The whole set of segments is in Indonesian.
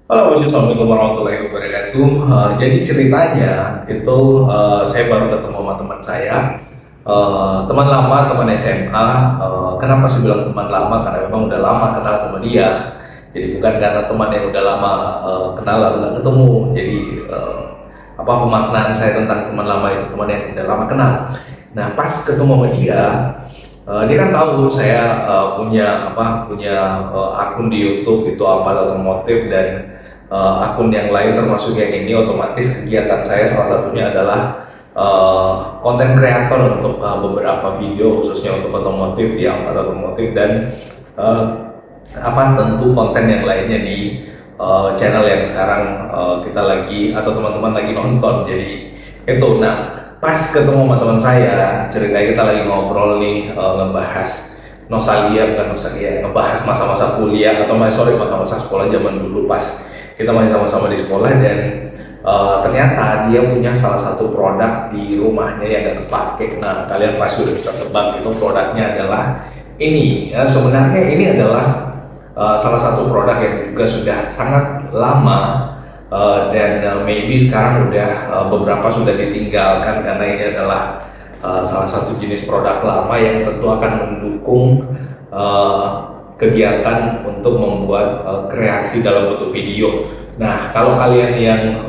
Halo bos, assalamualaikum warahmatullahi wabarakatuh. Jadi ceritanya itu saya baru ketemu sama teman saya, teman lama, teman SMA. Kenapa sih bilang teman lama? Karena memang udah lama kenal sama dia. Jadi bukan karena teman yang udah lama kenal lalu nggak ketemu. Jadi apa pemaknaan saya tentang teman lama itu teman yang udah lama kenal. Nah pas ketemu sama dia, dia kan tahu saya punya akun di YouTube itu apa otomotif dan akun yang lain termasuk yang ini. Otomatis kegiatan saya salah satunya adalah konten kreator untuk beberapa video khususnya untuk otomotif di Ampad Otomotif dan eh, tentu konten yang lainnya di channel yang sekarang kita lagi atau teman-teman lagi nonton. Jadi itu, nah pas ketemu sama teman saya, ceritanya kita lagi ngobrol nih, ngebahas nostalgia, bukan nostalgia, ngebahas masa-masa kuliah atau masa-masa sekolah zaman dulu pas kita masih sama-sama di sekolah. Dan ternyata dia punya salah satu produk di rumahnya yang gak kepake. Nah kalian pasti udah bisa tebak itu produknya adalah ini. Sebenarnya ini adalah salah satu produk yang juga sudah sangat lama, dan maybe sekarang udah beberapa sudah ditinggalkan karena ini adalah salah satu jenis produk lama yang tentu akan mendukung kegiatan untuk membuat kreasi dalam bentuk video. Nah, kalau kalian yang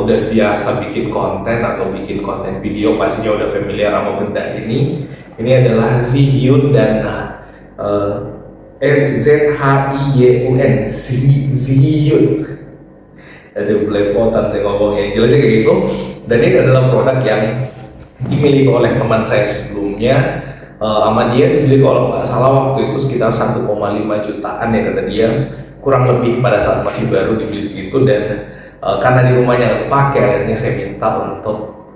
udah biasa bikin konten atau bikin konten video pastinya udah familiar sama benda ini. Ini adalah Zhiyun dan Zhiyun, Zhiyun. Ada belepotan saya ngomongnya, jelasnya kayak gitu. Dan ini adalah produk yang dimiliki oleh teman saya sebelumnya. Sama dia dibeli kalau nggak salah waktu itu sekitar 1,5 jutaan ya kata dia, kurang lebih pada saat masih baru dibeli segitu. Dan karena di rumahnya nggak kepake, akhirnya saya minta untuk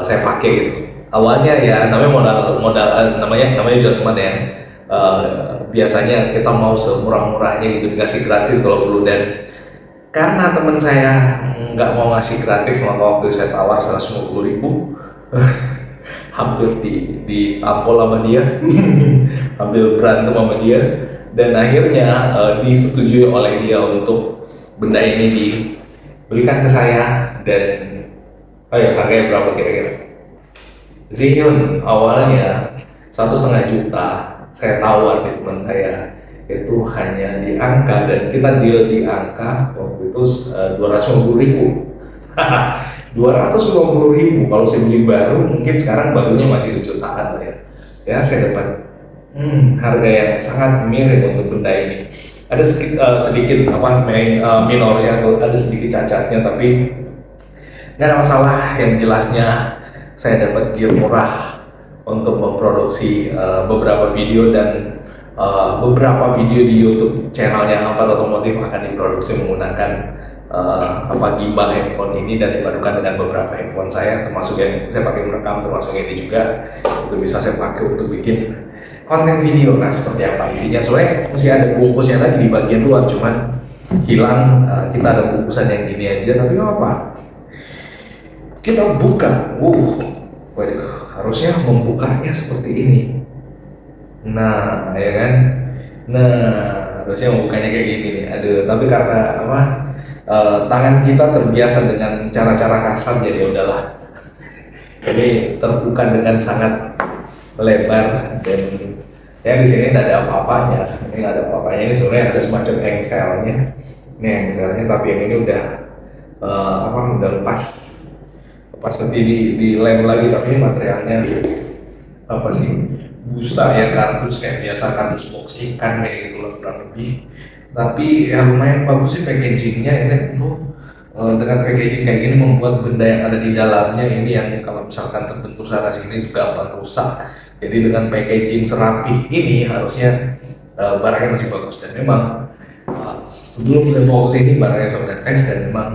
saya pakai gitu. Awalnya ya namanya modal namanya juga teman ya. Biasanya kita mau semurah-murahnya gitu, dikasih gratis kalau perlu. Dan karena teman saya nggak mau ngasih gratis, maka waktu saya tawar 150.000 hampir ditampol sama dia, hampir berantem sama dia. Dan akhirnya disetujui oleh dia untuk benda ini diberikan ke saya. Dan harganya berapa kira-kira? Zhiyun awalnya 1,5 juta, saya tawar di teman saya itu hanya di angka, dan kita deal di angka waktu itu 250.000. 250.000 kalau saya beli baru, mungkin sekarang barunya masih sejutaan lah ya. Ya saya dapat harga yang sangat miring untuk benda ini. Ada sedikit minornya atau ada sedikit cacatnya, tapi nggak ada masalah. Yang jelasnya saya dapat gear murah untuk memproduksi beberapa video. Dan beberapa video di YouTube channelnya Ampad Otomotif akan diproduksi menggunakan gimbal handphone ini dan dipadukan dengan beberapa handphone saya, termasuk yang saya pakai merekam, termasuk ini juga itu bisa saya pakai untuk bikin konten video. Nah seperti apa isinya? Soalnya masih ada bungkusnya lagi di bagian luar, cuman hilang. Kita ada bungkusan yang gini aja, tapi nggak apa, kita buka. Waduh, harusnya membukanya seperti ini. Nah, ya kan? Nah, harusnya membukanya kayak gini nih. Aduh, tapi karena tangan kita terbiasa dengan cara-cara kasar, jadi udahlah. Ini terbuka dengan sangat lebar. Dan ya di sini tidak ada apa-apanya. Ini nggak ada apa-apanya. Ini sebenarnya ada semacam engselnya. Ini engselnya, tapi yang ini udah udah lepas pasti di lem lagi. Tapi ini materialnya apa sih? Busa ya, kardus kayak biasa, kardus box ikan kayak gitu loh kurang lebih. Tapi ya lumayan bagus sih packagingnya. Ini tentu dengan packaging kayak gini membuat benda yang ada di dalamnya ini yang kalau misalkan terbentur sana sini juga gampang rusak. Jadi dengan packaging serapi ini harusnya barangnya masih bagus. Dan memang sebelum kita bawa ke sini barangnya sudah tes dan memang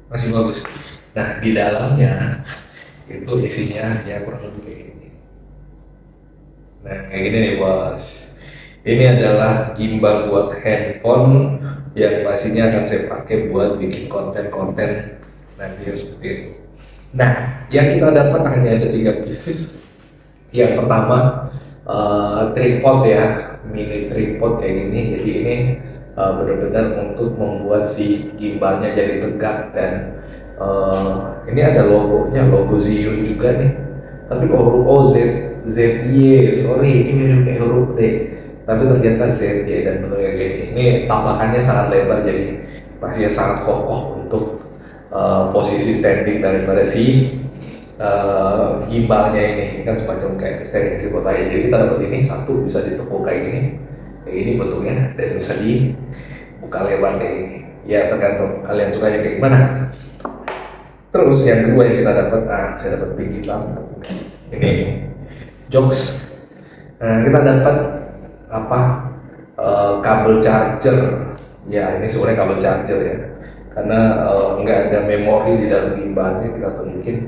masih bagus. Nah di dalamnya itu isinya ya kurang lebih kayak gini. Nah kayak gini nih bos. Ini adalah gimbal buat handphone yang pastinya akan saya pakai buat bikin konten-konten nanti seperti itu. Nah, yang kita dapat hanya ada 3 pieces. Yang pertama tripod ya, mini tripod kayak gini. Jadi ini benar-benar untuk membuat si gimbalnya jadi tegak. Dan ini ada logonya, logo Zhiyun juga nih, tapi kok huruf O, Z, ZY, sorry ini mirip kayak huruf D, tapi ternyata ZY. Dan bentuknya gini, ini tampakannya sangat lebar, jadi pastinya sangat kokoh untuk posisi standing daripada si gimbalnya ini. Ini kan semacam kayak standing si kotaknya, jadi kita dapat ini satu bisa ditekuk kayak ini bentuknya, dan bisa dibuka lebar kayak gini. Ya tergantung kalian sukanya kayak gimana. Terus yang kedua yang kita dapat, saya dapat pink hitam ini jokes. Kita dapat apa, kabel charger. Ya ini sebenarnya kabel charger ya, karena nggak ada memori di dalam gimbalnya. Kita tunjukin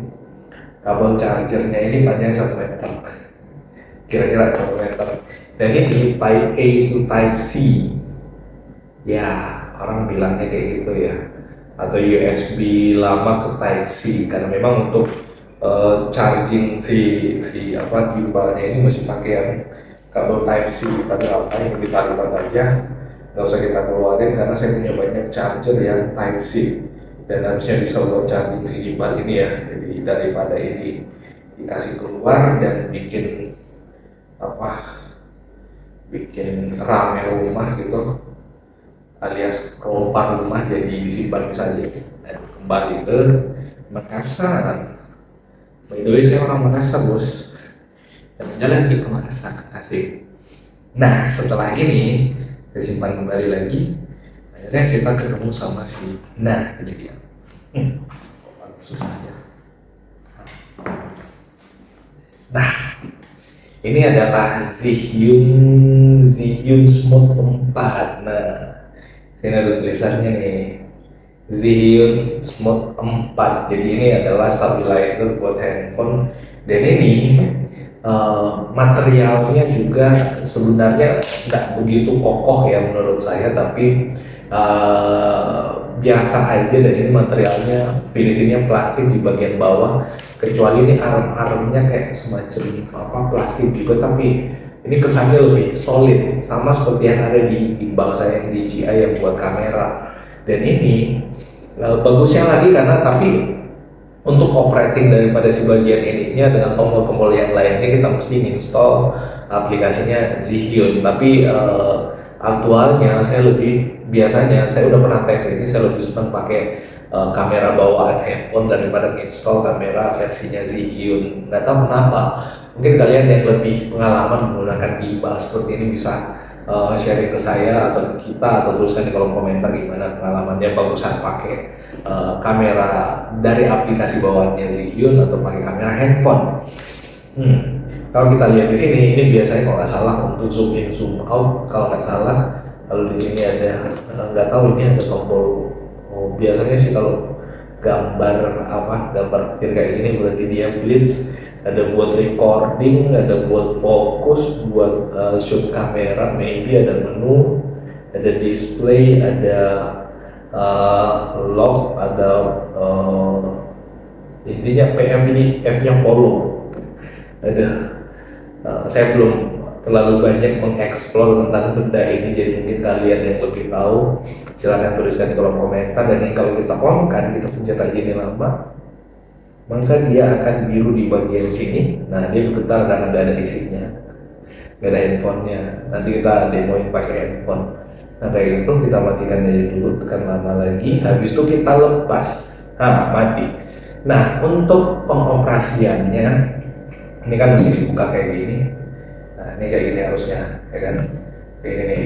kabel chargernya ini panjang 1 meter, kira-kira 1 meter. Dan ini Type A to Type C. Ya orang bilangnya kayak gitu ya, atau USB lama ke Type C, karena memang untuk charging si gimbalnya ini mesti pakai yang kabel Type C. Tapi apa yang kita lipat aja, nggak usah kita keluarin, karena saya punya banyak charger yang Type C dan harusnya bisa buat charging si gimbal ini ya. Jadi daripada ini dikasih keluar dan bikin rame rumah gitu, alias rompak rumah, jadi disimpan saja. Dan kembali ke Makassar. By the way, saya orang Makassar bos, jalan-jalan ke Makassar, asik. Nah setelah ini saya simpan kembali lagi, akhirnya kita ketemu sama si, nah ini dia. Susah aja. Nah ini adalah Zhiyun Smooth 4. Nah ini ada tulisannya nih, Zhiyun Smooth 4. Jadi ini adalah stabilizer buat handphone, dan ini materialnya juga sebenarnya nggak begitu kokoh ya menurut saya, tapi biasa aja. Dan ini materialnya, finishingnya plastik di bagian bawah, kecuali ini arm-armnya kayak semacam plastik juga, tapi ini kesannya lebih solid, sama seperti yang ada di gimbal saya yang DJI yang buat kamera. Dan ini bagusnya lagi karena untuk operating daripada si bagian ininya dengan tombol-tombol yang lainnya, kita mesti install aplikasinya Zhiyun. Tapi aktualnya biasanya saya udah pernah tes ini, saya lebih senang pakai kamera bawaan handphone daripada install kamera versinya Zhiyun. Nggak tahu kenapa, mungkin kalian yang lebih pengalaman menggunakan gimbal seperti ini bisa sharing ke saya atau ke kita, atau tuliskan di kolom komentar gimana pengalamannya, bagusan pakai kamera dari aplikasi bawaannya Zhiyun atau pakai kamera handphone. Kalau kita lihat di sini, ini biasanya kalau nggak salah untuk zoom in zoom out kalau nggak salah. Lalu di sini ada nggak tahu ini ada tombol. Biasanya sih kalau gambar kecil kayak gini berarti dia blitz. Ada buat recording, ada buat fokus, buat shoot kamera, maybe ada menu, ada display, ada log, ada intinya PM ini F-nya follow. Saya belum terlalu banyak mengeksplor tentang benda ini, jadi mungkin kalian yang lebih tahu silahkan tuliskan di kolom komentar. Dan yang kalau kita on-kan, kita pencet aja ini lama, maka dia akan biru di bagian sini. Nah dia bergetar karena nggak ada isinya, nggak ada handphonenya. Nanti kita demoin pakai handphone. Nah kayak gitu, kita matikan aja dulu, tekan lama lagi, habis itu kita lepas, mati. Nah untuk pengoperasiannya, ini kan mesti dibuka kayak gini. Nah ini kayak gini harusnya, ya kan? Kayak gini,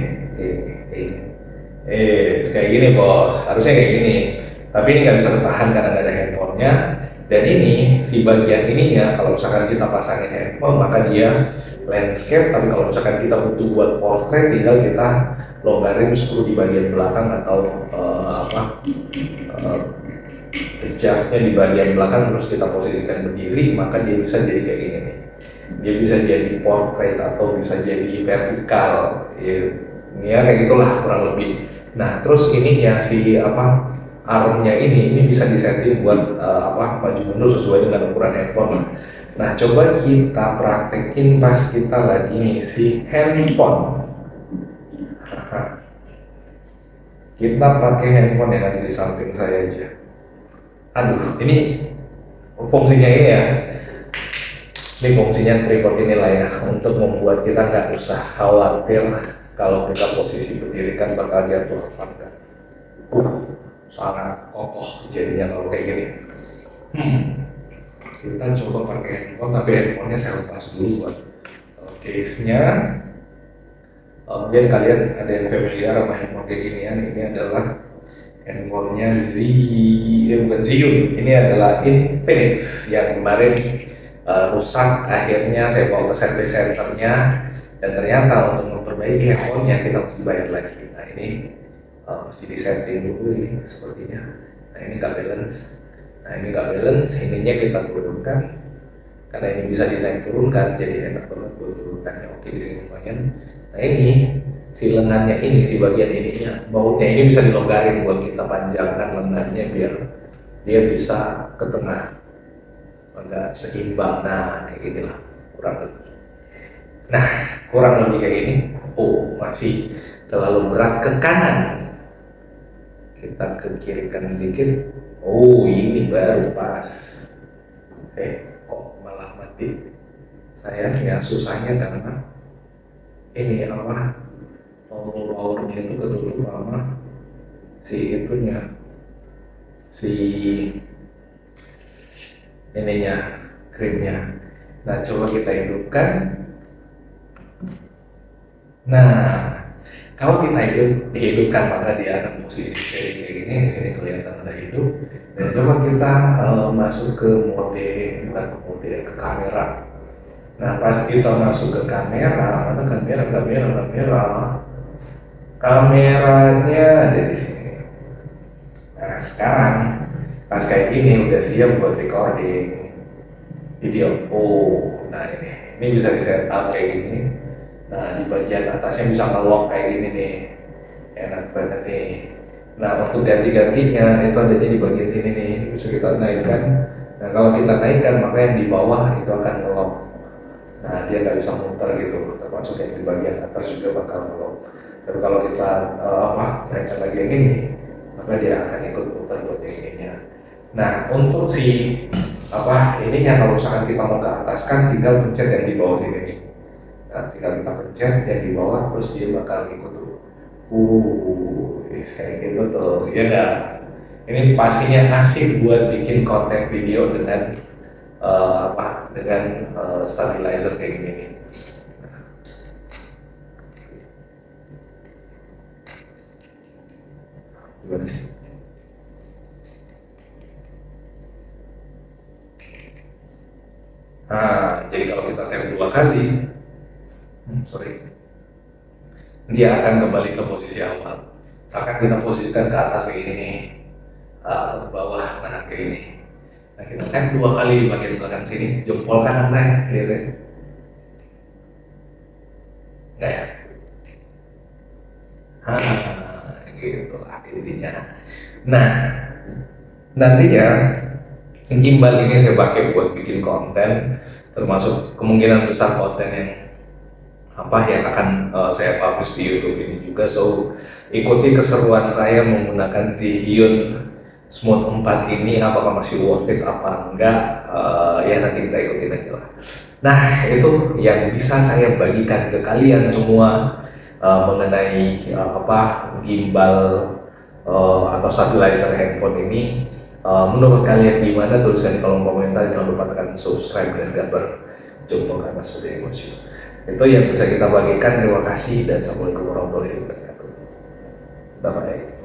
kayak gini bos, harusnya kayak gini. Tapi ini nggak bisa ketahan karena nggak ada handphonenya. Dan ini si bagian ininya, kalau misalkan kita pasangin handphone maka dia landscape, tapi kalau misalkan kita butuh buat portrait, tinggal kita longgarin screw di bagian belakang atau adjustnya di bagian belakang, terus kita posisikan berdiri, maka dia bisa jadi kayak gini nih. Dia bisa jadi portrait atau bisa jadi vertikal ya kayak gitulah kurang lebih. Nah terus ini ya si armnya ini bisa disetting buat maju mundur sesuai dengan ukuran handphone. Nah coba kita praktekin pas kita lagi ngisi handphone. Kita pakai handphone yang ada di samping saya aja. Aduh, ini fungsinya ini ya. Ini fungsinya tripod inilah ya, untuk membuat kita nggak usah khawatir kalau kita posisi berdiri kan bakal jatuh apa enggak. Sangat kokoh jadinya kalau kayak gini. Kita coba pakai handphone, tapi handphonenya saya lepas dulu buat case-nya. Mungkin kalian ada yang familiar sama handphone kayak ginian. Ini adalah handphonenya bukan Zhiyun. Ini adalah Infinix yang kemarin rusak. Akhirnya saya bawa ke service centernya, dan ternyata untuk memperbaiki handphonenya kita mesti bayar lagi. Nah ini mesti disetting dulu ini sepertinya. Nah ini nggak balance. Nah ini nggak balance, ininya kita turunkan. Karena ini bisa dinaik turunkan, jadi enak banget buat turunkannya. Oke, di sini lumayan. Nah ini si lengannya ini, si bagian ininya, bautnya ini bisa dilonggarin buat kita panjangkan lengannya biar dia bisa ke tengah, enggak seimbang. Nah kayak gini lah kurang lebih. Nah kurang lebih kayak gini. Oh masih terlalu berat ke kanan, kita ke kirikan sedikit. Oh ini baru pas. Kok malah mati. Sayangnya susahnya karena ini apa, powernya itu ketutup sama si itunya, si ininya, krimnya. Nah coba kita hidupkan. Nah kalau kita dihidupkan maka dia akan posisi kayak gini. Di sini kelihatan ada hidup. Dan coba kita masuk ke mode, bukan ke mode, ke kamera. Nah pas kita masuk ke kamera, mana kameranya ada di sini. Nah sekarang pas kayak gini udah siap buat recording video. Oh, nah ini bisa di setup kayak gini. Nah di bagian atasnya bisa nge-lock kayak gini nih, enak banget nih. Nah untuk ganti-gantinya itu adanya di bagian sini nih, bisa kita naikkan. Nah kalau kita naikkan maka yang di bawah itu akan nge-lock. Nah dia nggak bisa muter gitu, termasuk yang di bagian atas juga bakal nge-lock. Tapi kalau kita naikkan lagi yang ini, maka dia akan ikut muter buat yang ininya. Nah untuk si ininya, kalau misalkan kita mau ke atas kan tinggal pencet yang di bawah sini nih. Nah tinggal kita pencet yang di bawah, terus dia bakal ikut tuh. Kayak gitu tuh, ya dah. Ini pastinya asik buat bikin konten video dengan stabilizer kayak gini nih. Gimana sih? Nah, jadi kalau kita tap 2 kali, dia akan kembali ke posisi awal. Misalkan kita posisikan ke atas kayak gini nih, atau ke bawah, nah kayak gini. Nah kita tap 2 kali di bagian belakang sini, jempol kanan saya, gitu. Nggak ya? Gitu lah intinya. Nah, nantinya gimbal ini saya pakai buat bikin konten, termasuk kemungkinan besar konten yang yang akan saya publish di YouTube ini juga. So ikuti keseruan saya menggunakan Zhiyun Smooth 4 ini, apakah masih worth it apa enggak, ya nanti kita ikutin aja lah. Nah itu yang bisa saya bagikan ke kalian semua mengenai gimbal atau stabilizer handphone ini. Menurut kalian gimana? Tuliskan di kolom komentar. Jangan lupa tekan subscribe dan gambar jempol kanan seperti emosi. Itu yang bisa kita bagikan. Terima kasih dan assalamualaikum warahmatullahi wabarakatuh. Bye bye.